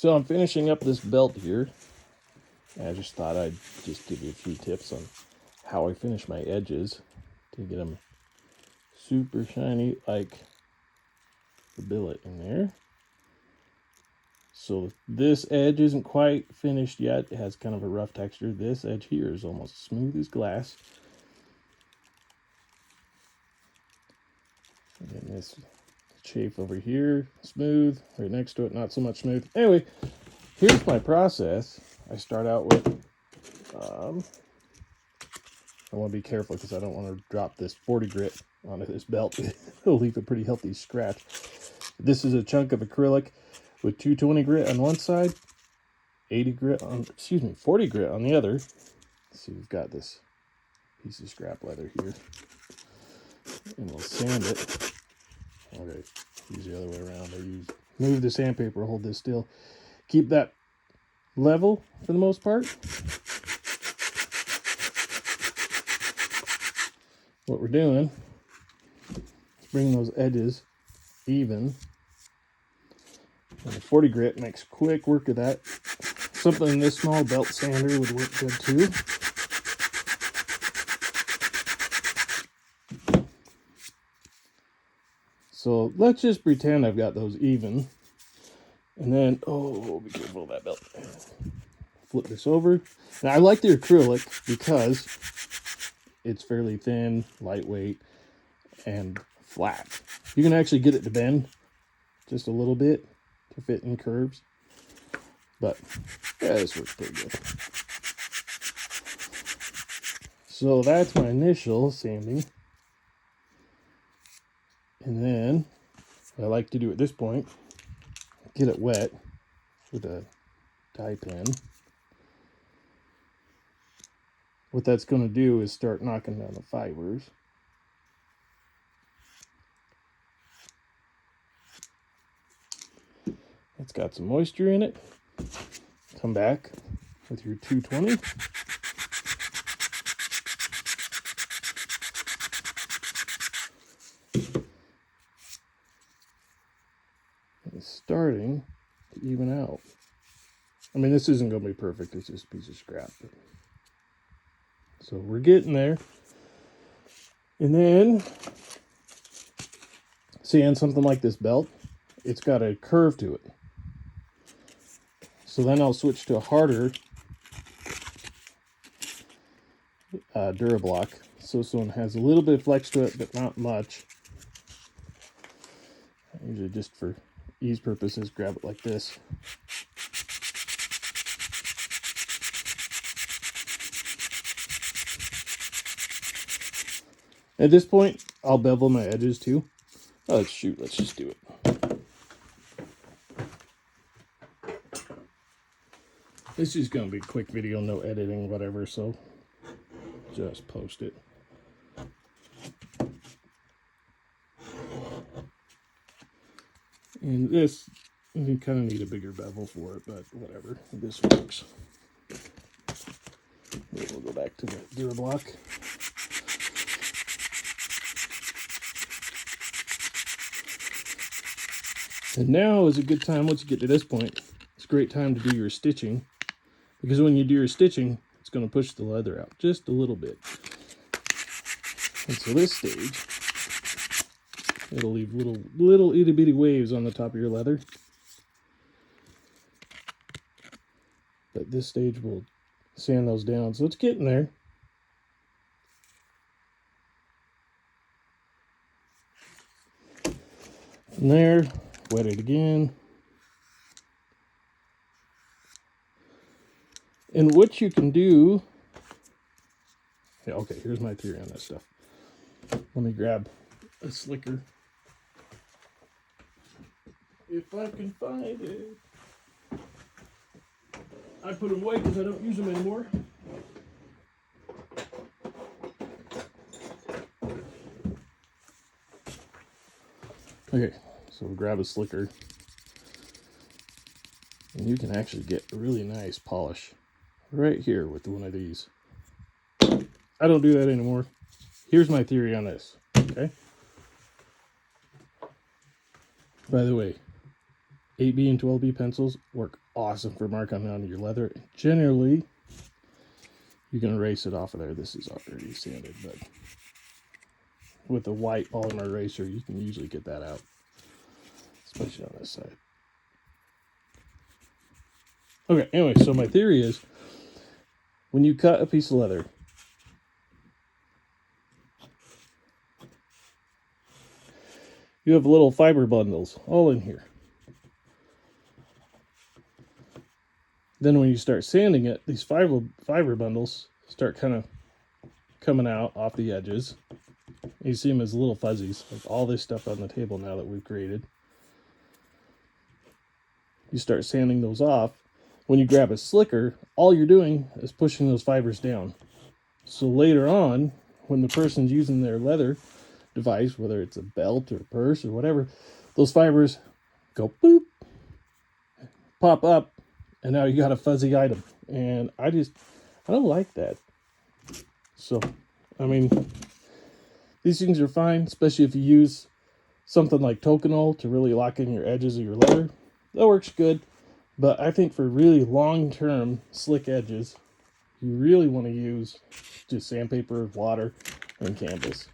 So I'm finishing up this belt here. I just thought I'd just give you a few tips on how I finish my edges to get them super shiny like the billet in there. So this edge isn't quite finished yet. It has kind of a rough texture. This edge here is almost smooth as glass. And then this chafe over here, smooth. Right next to it, not so much smooth. Anyway, here's my process. I start out with, I want to be careful because I don't want to drop this 40 grit onto this belt. It'll leave a pretty healthy scratch. This is a chunk of acrylic with 220 grit on one side, 40 grit on the other. Let's see, we've got this piece of scrap leather here. And we'll sand it. Okay, use the other way around. Move the sandpaper, hold this still. Keep that level for the most part. What we're doing is bring those edges even. And the 40 grit makes quick work of that. Something this small belt sander would work good too. So let's just pretend I've got those even. And then, oh, be careful of that belt. Flip this over. Now I like the acrylic because it's fairly thin, lightweight, and flat. You can actually get it to bend just a little bit to fit in curves. But yeah, this works pretty good. So that's my initial sanding. And then what I like to do at this point, get it wet with a dye pen. What that's going to do is start knocking down the fibers. It's got some moisture in it. Come back with your 220. It's starting to even out. I mean, this isn't going to be perfect. It's just a piece of scrap. So we're getting there. And then, seeing something like this belt, it's got a curve to it. So then I'll switch to a harder Durablock. So this one has a little bit of flex to it, but not much. I usually, just for ease purposes, grab it like this. At this point, I'll bevel my edges too. Oh, let's just do it. This is going to be a quick video, no editing, whatever, so just post it. And this, you kind of need a bigger bevel for it, but whatever, this works. Then we'll go back to the Durablock. And now is a good time, once you get to this point, it's a great time to do your stitching. Because when you do your stitching, it's going to push the leather out just a little bit. And so this stage, it'll leave little itty bitty waves on the top of your leather. But this stage will sand those down. So it's getting there. From there, wet it again. And what you can do, yeah, okay, here's my theory on this stuff. Let me grab a slicker. If I can find it. I put them away because I don't use them anymore. Okay, so we'll grab a slicker. And you can actually get a really nice polish right here with one of these. I don't do that anymore. Here's my theory on this, okay? By the way, 8B and 12B pencils work awesome for marking on your leather. Generally, you can erase it off of there. This is already sanded, but with a white polymer eraser, you can usually get that out, especially on this side. Okay, anyway, so my theory is when you cut a piece of leather, you have little fiber bundles all in here. Then when you start sanding it, these fiber bundles start kind of coming out off the edges. You see them as little fuzzies, like all this stuff on the table now that we've created. You start sanding those off. When you grab a slicker, all you're doing is pushing those fibers down. So later on, when the person's using their leather device, whether it's a belt or a purse or whatever, those fibers go boop, pop up, and now you got a fuzzy item. And I don't like that. So, I mean, these things are fine, especially if you use something like Tokonole to really lock in your edges of your leather. That works good. But I think for really long-term slick edges, you really want to use just sandpaper, water, and canvas.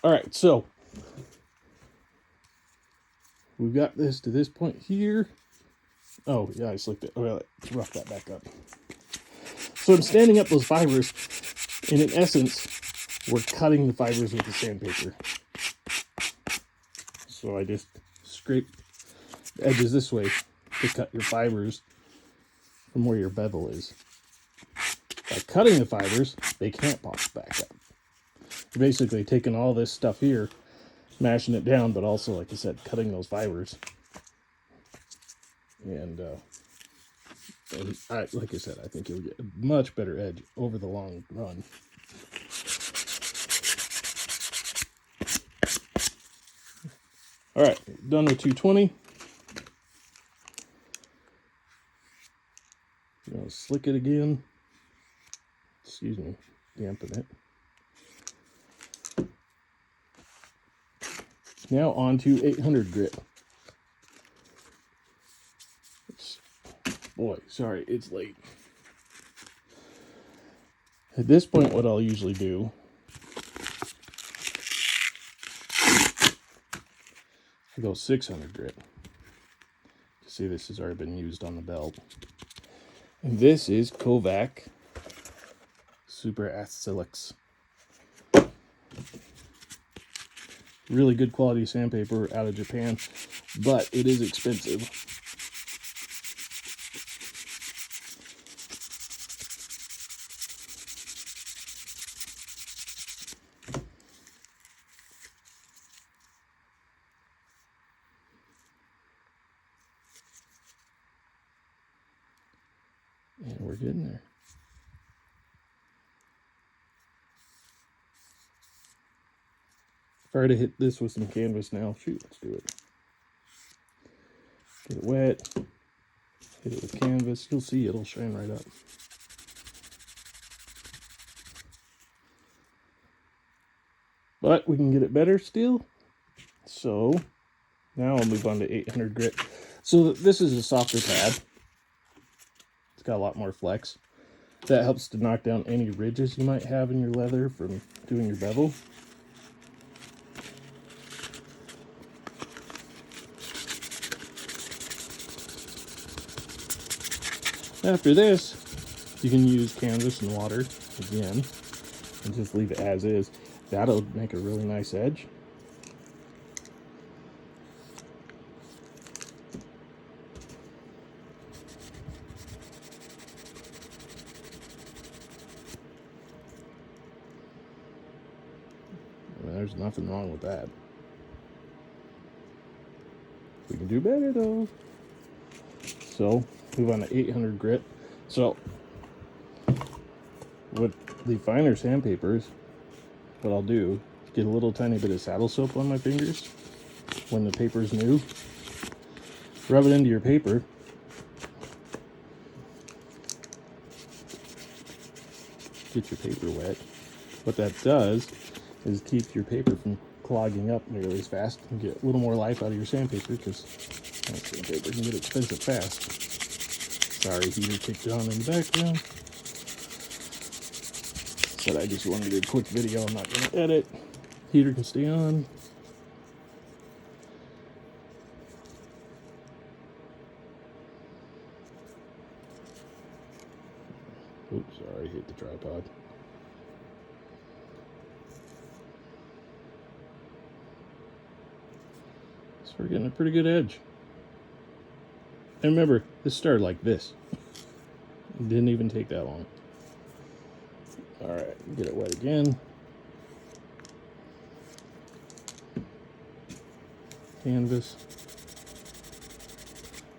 All right, so we've got this to this point here. Oh, yeah, I slicked it. Okay, let's rough that back up. So I'm standing up those fibers, and in essence, we're cutting the fibers with the sandpaper. So I just scrape the edges this way to cut your fibers from where your bevel is. By cutting the fibers, they can't pop back up. You're basically taking all this stuff here, mashing it down, but also, like I said, cutting those fibers. And like I said, I think you'll get a much better edge over the long run. All right, done with 220. I'm gonna slick it again. Excuse me, dampen it. Now on to 800 grit. Boy, sorry, it's late. At this point, what I'll usually do I go 600 grit. You see, this has already been used on the belt. And this is Kovac Super Acrylics. Really good quality sandpaper out of Japan, but it is expensive. And we're getting there. Try to hit this with some canvas now. Shoot, let's do it. Get it wet. Hit it with canvas. You'll see it'll shine right up. But we can get it better still. So now I'll move on to 800 grit. So this is a softer pad. It's got a lot more flex. That helps to knock down any ridges you might have in your leather from doing your bevel. After this, you can use canvas and water again and just leave it as is. That'll make a really nice edge. There's nothing wrong with that. We can do better though. So move on to 800 grit. So with the finer sandpapers, what I'll do, get a little tiny bit of saddle soap on my fingers when the paper's new. Rub it into your paper. Get your paper wet. What that does is keep your paper from clogging up nearly as fast and get a little more life out of your sandpaper because Sandpaper can get expensive fast. Sorry, heater kicked on in the background. Said I just wanted to do a quick video. I'm not going to edit. Heater can stay on. Oops, sorry, hit the tripod. So we're getting a pretty good edge. And remember, this started like this. It didn't even take that long. Alright, get it wet again. Canvas.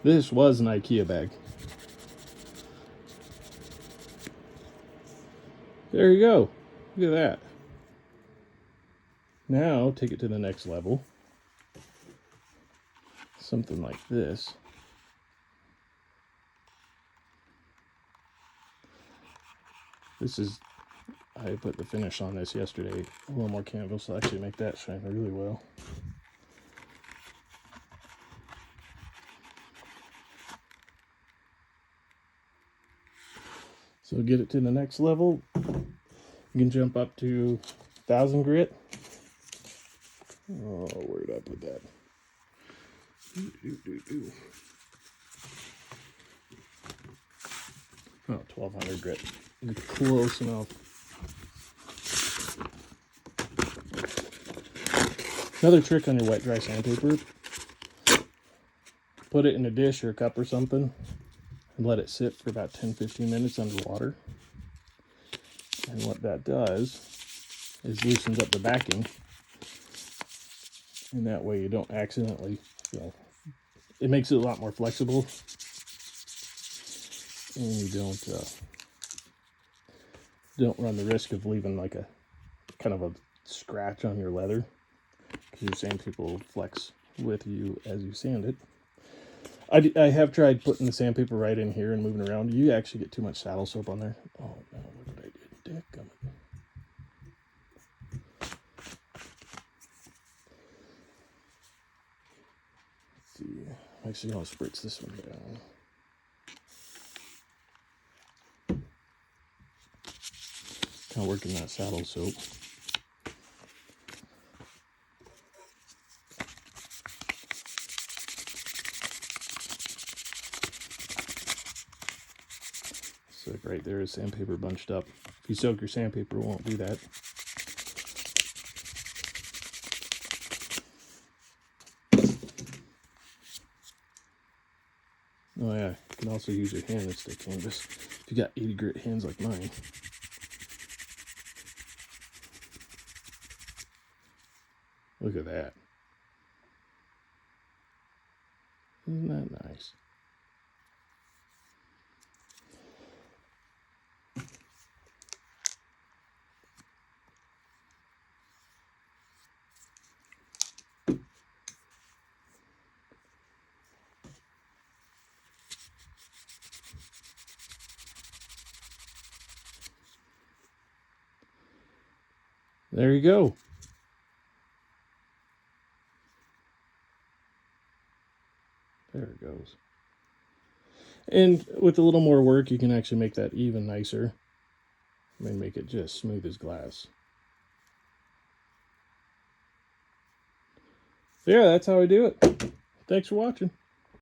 This was an IKEA bag. There you go. Look at that. Now, take it to the next level. Something like this. This is, I put the finish on this yesterday. A little more canvas will actually make that shine really well. So get it to the next level. You can jump up to 1000 grit. Oh, where did I put that? Oh, 1200 grit. You're close enough. Another trick on your wet dry sandpaper, put it in a dish or a cup or something and let it sit for about 10-15 minutes underwater. And what that does is loosens up the backing, and that way you don't accidentally, it makes it a lot more flexible, and you don't run the risk of leaving like a kind of a scratch on your leather, because your sandpaper will flex with you as you sand it. I have tried putting the sandpaper right in here and moving around. You actually get too much saddle soap on there. Oh no, look what I did. Dadgummit. Let's see. Actually, I'll spritz this one down. Kind of working that saddle soap. So right there is sandpaper bunched up. If you soak your sandpaper, it won't do that. Oh yeah, you can also use your hand and stick canvas if you got 80 grit hands like mine. Look at that. Isn't that nice? There you go. There it goes. And with a little more work, you can actually make that even nicer. I mean, make it just smooth as glass. So yeah, that's how I do it. Thanks for watching.